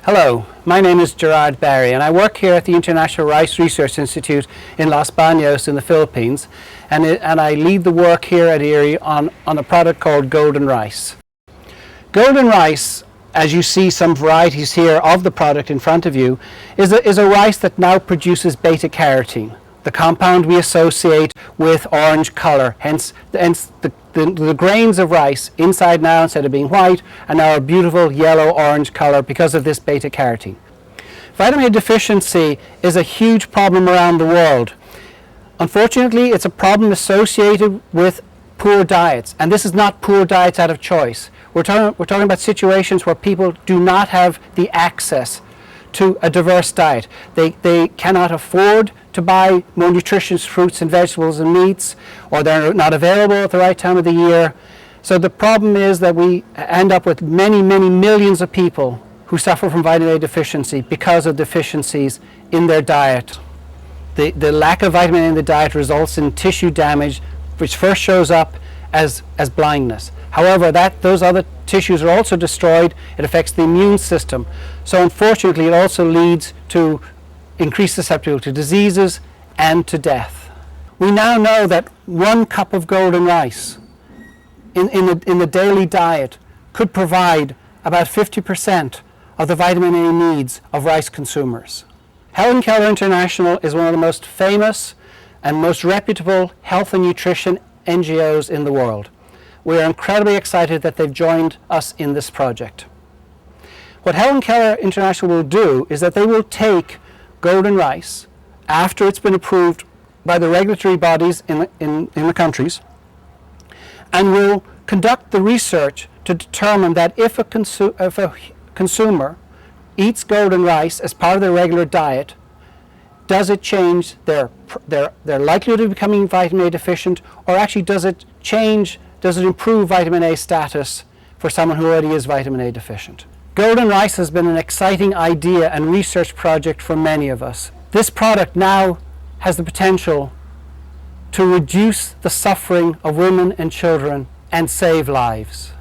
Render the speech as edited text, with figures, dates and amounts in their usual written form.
Hello, my name is Gerard Barry and I work here at the International Rice Research Institute in Los Baños in the Philippines, and I lead the work here at IRRI on a product called Golden Rice. Golden Rice, as you see some varieties here of the product in front of you, is a rice that now produces beta-carotene, the compound we associate with orange colour. Hence the grains of rice inside now, instead of being white, are now a beautiful yellow-orange colour because of this beta-carotene. Vitamin A deficiency is a huge problem around the world. Unfortunately, it's a problem associated with poor diets, and this is not poor diets out of choice. We're talking about situations where people do not have the access to a diverse diet. They cannot afford to buy more nutritious fruits and vegetables and meats, or they're not available at the right time of the year. So the problem is that we end up with many millions of people who suffer from vitamin A deficiency because of deficiencies in their diet. The lack of vitamin A in the diet results in tissue damage, which first shows up as blindness. However, those other tissues are also destroyed. It affects the immune system. So unfortunately, it also leads to increased susceptibility to diseases and to death. We now know that 1 cup of golden rice in the daily diet could provide about 50% of the vitamin A needs of rice consumers. Helen Keller International is one of the most famous and most reputable health and nutrition NGOs in the world. We are incredibly excited that they've joined us in this project. What Helen Keller International will do is that they will take golden rice after it's been approved by the regulatory bodies in the countries, and will conduct the research to determine that if a consumer eats golden rice as part of their regular diet, does it change their likelihood of becoming vitamin A deficient, or actually does it improve vitamin A status for someone who already is vitamin A deficient? Golden rice has been an exciting idea and research project for many of us. This product now has the potential to reduce the suffering of women and children and save lives.